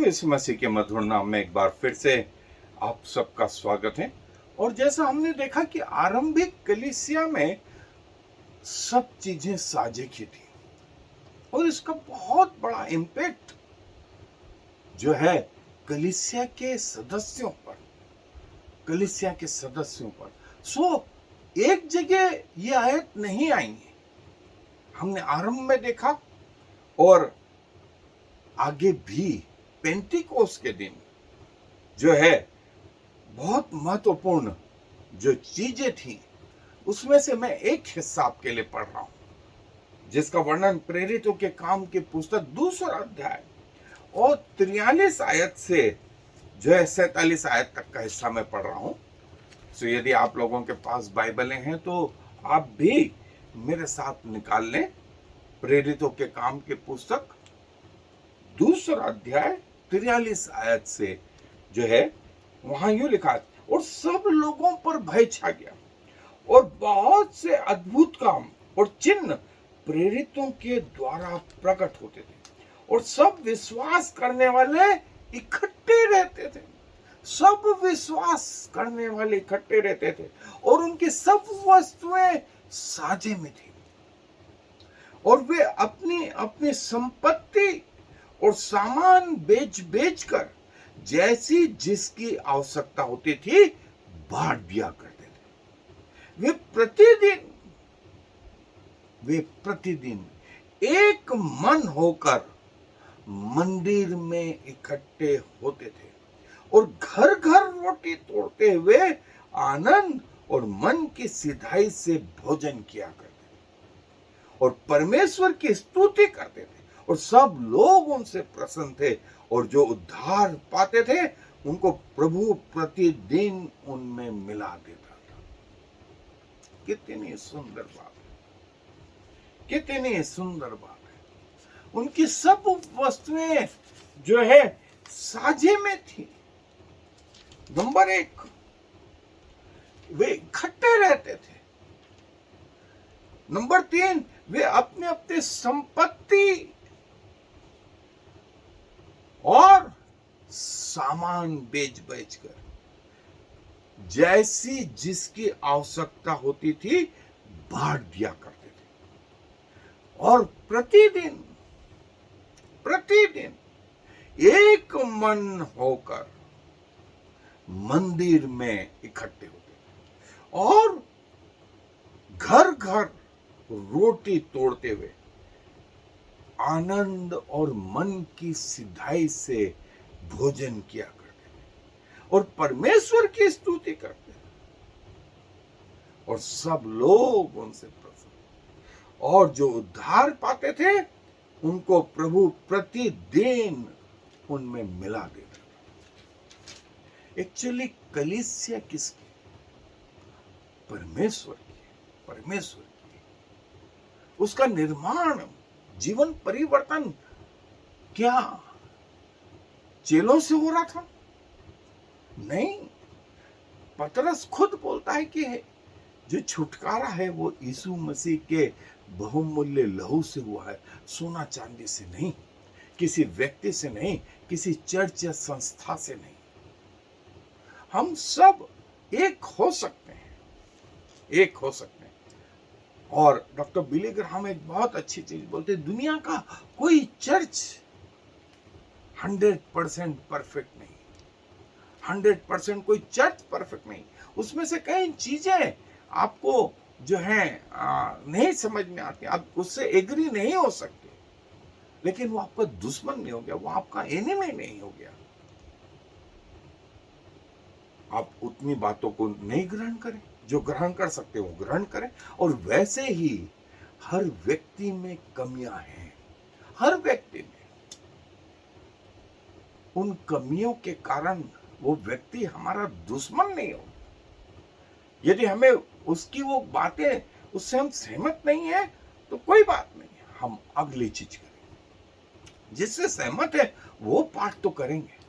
प्रभु यीशु मसीह के मधुर नाम में एक बार फिर से आप सबका स्वागत है। और जैसा हमने देखा कि आरंभिक कलीसिया में सब चीजें साझे की थी और इसका बहुत बड़ा इम्पैक्ट जो है कलीसिया के सदस्यों पर। सो एक जगह ये आयत नहीं आई है, हमने आरंभ में देखा और आगे भी पेंटिकोस्ट के दिन जो है बहुत महत्वपूर्ण जो चीजें थी उसमें से मैं एक हिस्सा आपके लिए पढ़ रहा हूं, जिसका वर्णन प्रेरितों के काम की पुस्तक 2 अध्याय और 43 आयत से जो है 47 आयत तक का हिस्सा मैं पढ़ रहा हूं। सो यदि आप लोगों के पास बाइबलें हैं तो आप भी मेरे साथ निकाल लें। प्रेरितों के काम की पुस्तक 2 अध्याय 43 आयत से जो है वहां यूं लिखा है, और सब लोगों पर भय छा गया और बहुत से अद्भुत काम और चिन्ह प्रेरितों के द्वारा प्रकट होते थे और सब विश्वास करने वाले इकट्ठे रहते थे। और उनकी सब वस्तुएं साझे में थी और वे अपनी अपनी संपत्ति और सामान बेच कर जैसी जिसकी आवश्यकता होती थी बांट दिया करते थे। वे प्रतिदिन एक मन होकर मंदिर में इकट्ठे होते थे और घर घर रोटी तोड़ते हुए आनंद और मन की सिधाई से भोजन किया करते थे और परमेश्वर की स्तुति करते थे और सब लोग उनसे प्रसन्न थे और जो उद्धार पाते थे उनको प्रभु प्रतिदिन उनमें मिला देता था। कितनी सुंदर बात है। उनकी सब वस्तुएं जो है साझे में थी। नंबर 1, वे इकट्ठे रहते थे। नंबर 3, वे अपने अपने संपत्ति और सामान बेच कर जैसी जिसकी आवश्यकता होती थी बांट दिया करते थे और प्रतिदिन एक मन होकर मंदिर में इकट्ठे होते थे और घर घर रोटी तोड़ते हुए आनंद और मन की सिधाई से भोजन किया करते थे और परमेश्वर की स्तुति करते थे और सब लोग उनसे प्रसन्न और जो उद्धार पाते थे उनको प्रभु प्रतिदिन उनमें मिला देता था। एक्चुअली कलीसिया किसकी? परमेश्वर की। उसका निर्माण, जीवन परिवर्तन क्या चेलों से हो रहा था? नहीं, पतरस खुद बोलता है कि जो छुटकारा है वो यीशु मसीह के बहुमूल्य लहू से हुआ है, सोना चांदी से नहीं, किसी व्यक्ति से नहीं, किसी चर्च या संस्था से नहीं। हम सब एक हो सकते हैं। और डॉक्टर बिली ग्राहम एक बहुत अच्छी चीज बोलते हैं, दुनिया का कोई चर्च 100% परफेक्ट नहीं, 100% कोई चर्च परफेक्ट नहीं। उसमें से कई चीजें आपको जो है नहीं समझ में आती, आप उससे एग्री नहीं हो सकते, लेकिन वो आपका दुश्मन नहीं हो गया, वो आपका एनिमी नहीं हो गया। आप उतनी बातों को नहीं ग्रहण करें, जो ग्रहण कर सकते हो ग्रहण करें। और वैसे ही हर व्यक्ति में कमियां हैं, हर व्यक्ति में। उन कमियों के कारण वो व्यक्ति हमारा दुश्मन नहीं हो। यदि हमें उसकी वो बातें, उससे हम सहमत नहीं है तो कोई बात नहीं, हम अगली चीज करेंगे। जिससे सहमत है वो पाठ तो करेंगे।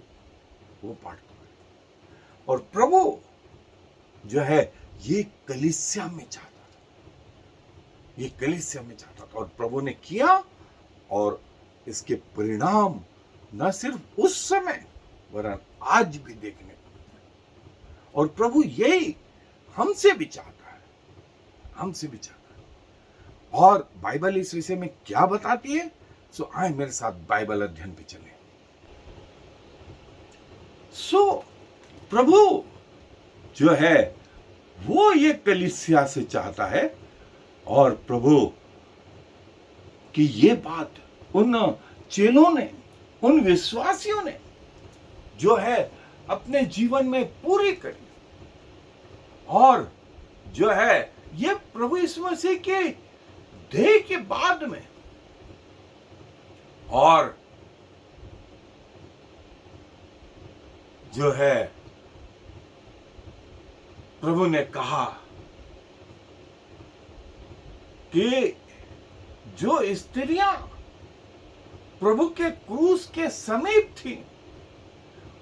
और प्रभु जो है ये कलीसिया में चाहता था और प्रभु ने किया और इसके परिणाम न सिर्फ उस समय वरन आज भी देखने को मिलता है। और प्रभु यही हमसे भी चाहता है, हमसे भी चाहता है। और बाइबल इस विषय में क्या बताती है, सो आए मेरे साथ बाइबल अध्ययन पे चले। सो प्रभु जो है वो ये कलीसिया से चाहता है, और प्रभु की ये बात उन चेलों ने, उन विश्वासियों ने जो है अपने जीवन में पूरी करी। और जो है ये प्रभु यीशु मसीह के देह के बाद में, और जो है प्रभु ने कहा कि जो स्त्रियां प्रभु के क्रूस के समीप थी,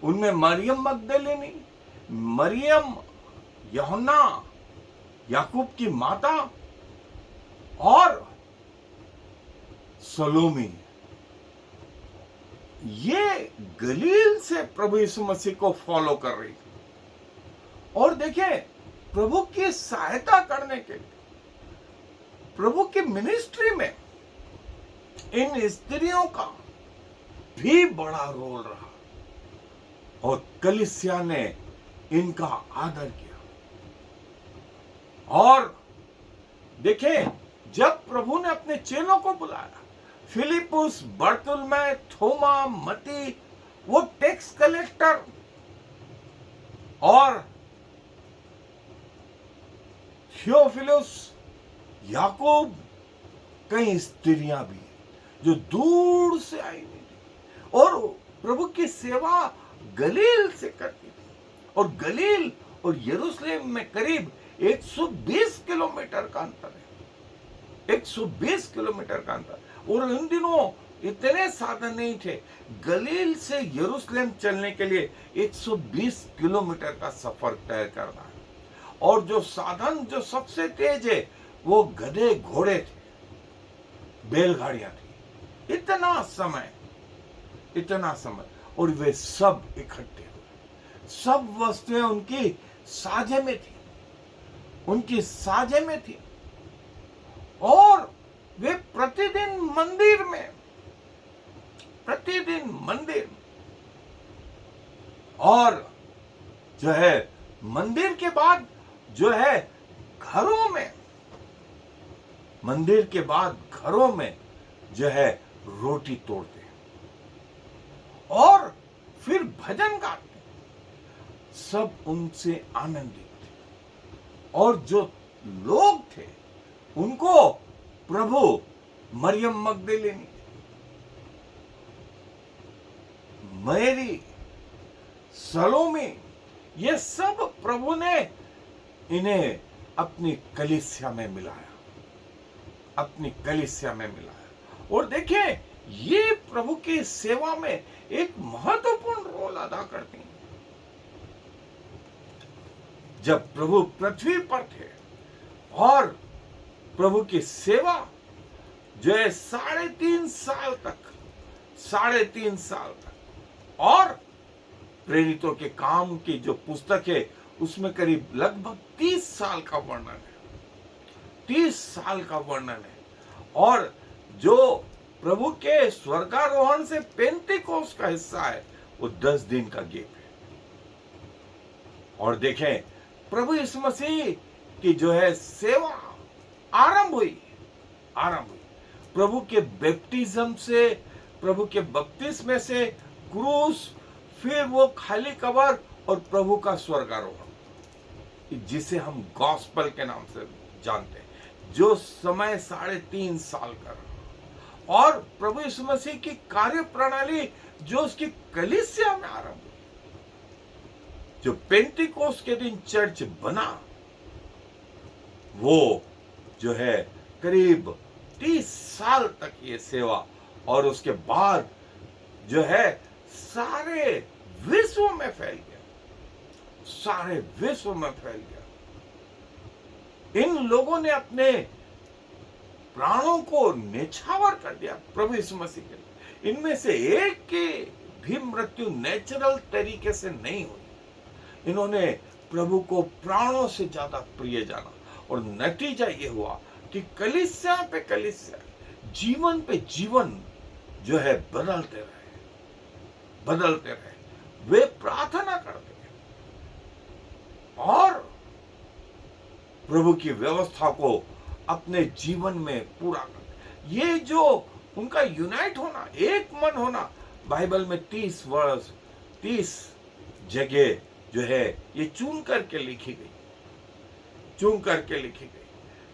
उनमें मरियम मगदलिनी, मरियम, यूहन्ना, याकूब की माता और सलोमी, ये गलील से प्रभु यीशु मसीह को फॉलो कर रही थी। और देखें, प्रभु की सहायता करने के लिए, प्रभु की मिनिस्ट्री में इन स्त्रियों का भी बड़ा रोल रहा, और कलीसिया ने इनका आदर किया। और देखें, जब प्रभु ने अपने चेलों को बुलाया, फिलिपुस, बरतुल्मै, थोमा, मती, वो टैक्स कलेक्टर, और थियोफिलुस, याकूब, कई स्त्रियां भी जो दूर से आई हुई थी, और प्रभु की सेवा गलील से करती थी। और गलील और यरूशलेम में करीब 120 किलोमीटर का अंतर है, 120 किलोमीटर का अंतर। और उन दिनों इतने साधन नहीं थे, गलील से यरूशलेम चलने के लिए 120 किलोमीटर का सफर तय करना है। और जो साधन जो सबसे तेज है वो गधे घोड़े थे, बैलगाड़ियां थी। इतना समय, और वे सब इकट्ठे हुए, सब वस्तुएं उनकी साझे में थी, उनकी साझे में थी। और वे प्रतिदिन मंदिर में, और जो है मंदिर के बाद जो है घरों में, मंदिर के बाद घरों में जो है रोटी तोड़ते और फिर भजन गाते, सब उनसे आनंदित थे। और जो लोग थे उनको प्रभु, मरियम मगदलिनी, मैरी, सलोमी, ये सब प्रभु ने इन्हें अपनी कलीसिया में मिलाया, अपनी कलीसिया में मिलाया। और देखें, ये प्रभु की सेवा में एक महत्वपूर्ण रोल अदा करती हैं। जब प्रभु पृथ्वी पर थे और प्रभु की सेवा जो है 3.5 साल तक, और प्रेरितों के काम की जो पुस्तक है उसमें करीब लगभग 30 साल का वर्णन है, 30 साल का वर्णन है। और जो प्रभु के स्वर्गारोहण से पेंतिकोस्त का हिस्सा है वो 10 दिन का गैप है। और देखें, प्रभु यीशु मसीह की जो है सेवा आरंभ हुई। प्रभु के बैप्टिज्म से, प्रभु के बपतिस्मे से, क्रूस, फिर वो खाली कब्र और प्रभु का स्वर्गारोहण, जिसे हम गॉस्पेल के नाम से जानते हैं, जो समय 3.5 साल का रहा। और प्रभु यीशु मसीह की कार्य प्रणाली जो उसकी कलीसिया में आरंभ हुई, जो पेंटिकोस्ट के दिन चर्च बना, वो जो है करीब 30 साल तक ये सेवा, और उसके बाद जो है सारे विश्व में फैल गया, सारे विश्व में फैल गया। इन लोगों ने अपने प्राणों को न्यौछावर कर दिया प्रभु यीशु मसीह के लिए। इनमें से एक के भी मृत्यु नेचुरल तरीके से नहीं हुई। इन्होंने प्रभु को प्राणों से ज्यादा प्रिय जाना और नतीजा ये हुआ कि कलीसिया पे कलीसिया, जीवन पे जीवन जो है बदलते रहे। वे प्रार्थना करते और प्रभु की व्यवस्था को अपने जीवन में पूरा करते। ये जो उनका यूनाइट होना, एक मन होना, बाइबल में 30 वर्ष 30 जगह जो है ये चुन करके लिखी गई।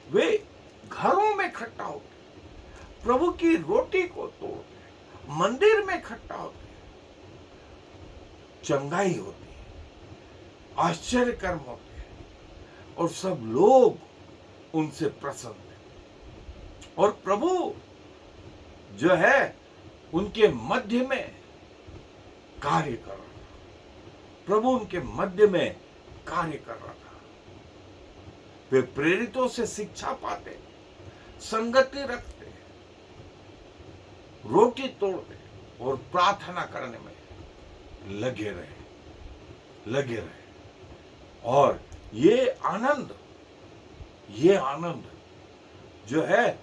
वे घरों में इकट्ठा होते, प्रभु की रोटी को तोड़ते, मंदिर में इकट्ठा होते, चंगाई होती है, आश्चर्य कर्म होते हैं और सब लोग उनसे प्रसन्न हैं। और प्रभु जो है उनके मध्य में कार्य कर रहा था। प्रभु उनके मध्य में कार्य कर रहा था। वे प्रेरितों से शिक्षा पाते, संगति रखते, रोटी तोड़ते और प्रार्थना करने में लगे रहे। और ये आनंद जो है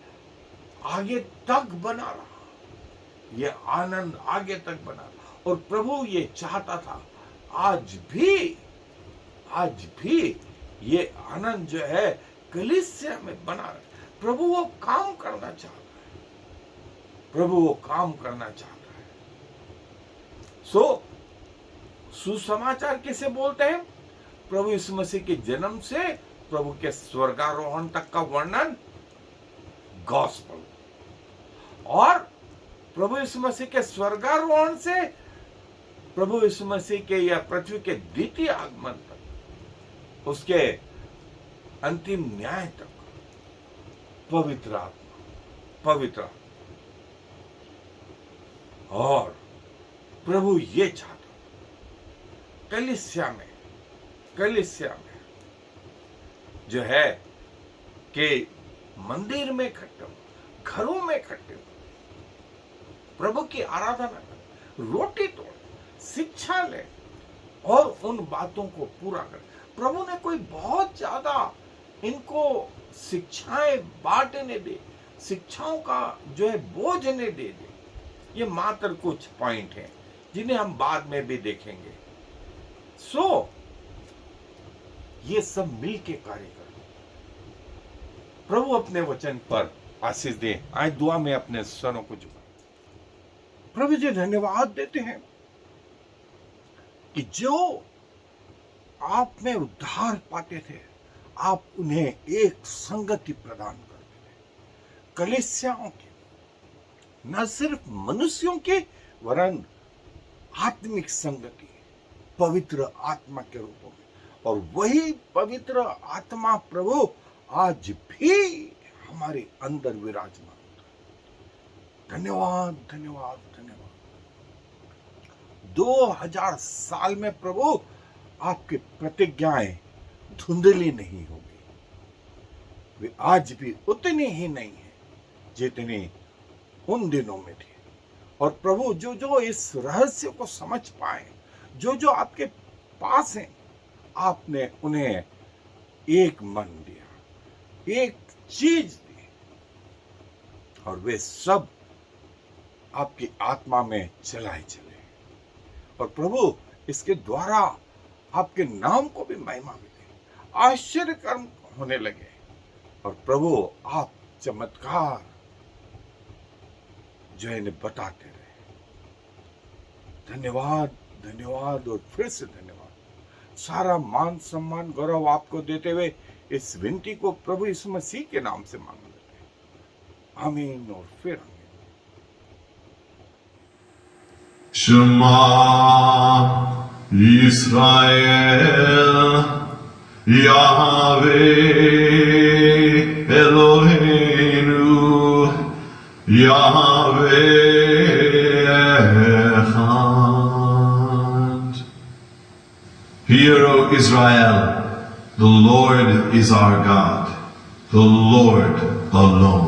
आगे तक बना रहा। ये आनंद आगे तक बना रहा। और प्रभु ये चाहता था आज भी ये आनंद जो है कलीसिया में बना रहे। प्रभु वो काम करना चाहता है। सुसमाचार किसे बोलते हैं? प्रभु यीशु मसीह के जन्म से प्रभु के स्वर्गारोहण तक का वर्णन गॉस्पेल, और प्रभु यीशु मसीह के स्वर्गारोहण से प्रभु यीशु मसीह के या पृथ्वी के द्वितीय आगमन तक, उसके अंतिम न्याय तक पवित्र आत्मा। और प्रभु ये चाहता कलीसिया में जो है कि मंदिर में इकट्ठे, घरों में इकट्ठे, प्रभु की आराधना करें, रोटी तोड़े, शिक्षा ले और उन बातों को पूरा करें। प्रभु ने कोई बहुत ज्यादा इनको शिक्षाएं बांटने दे, शिक्षाओं का जो है बोझ ने दे दे। ये मात्र कुछ पॉइंट हैं जिन्हें हम बाद में भी देखेंगे। ये सब मिलके कार्य करें। प्रभु अपने वचन पर आशीष दे। आए दुआ में अपने स्वरों को झुकाएं। प्रभु जी धन्यवाद देते हैं कि जो आप में उद्धार पाते थे, आप उन्हें एक संगति प्रदान करते थे, कलीसियाओं की, न सिर्फ मनुष्यों की वरन आत्मिक संगति, पवित्र आत्मा के रूप में। और वही पवित्र आत्मा प्रभु आज भी हमारे अंदर विराजमान होता है। धन्यवाद। 2000 साल में प्रभु आपकी प्रतिज्ञाएं धुंधली नहीं होगी। वे आज भी उतनी ही नहीं है जितनी उन दिनों में थी। और प्रभु जो इस रहस्य को समझ पाए, जो आपके पास हैं, आपने उन्हें एक मन दिया, एक चीज दी, और वे सब आपकी आत्मा में चलाए चले। और प्रभु इसके द्वारा आपके नाम को भी महिमा मिले, आश्चर्य कर्म होने लगे। और प्रभु आप चमत्कार जो है इन्हें बताते रहे। धन्यवाद और फिर से धन्यवाद। सारा मान सम्मान गौरव आपको देते हुए इस विनती को प्रभु यीशु मसीह के नाम से मांग लेते हैं। आमीन और फिर आमीन। Shema Yisrael Yahweh Eloheinu Yahweh Echad. Hear, O Israel, the Lord is our God, the Lord alone.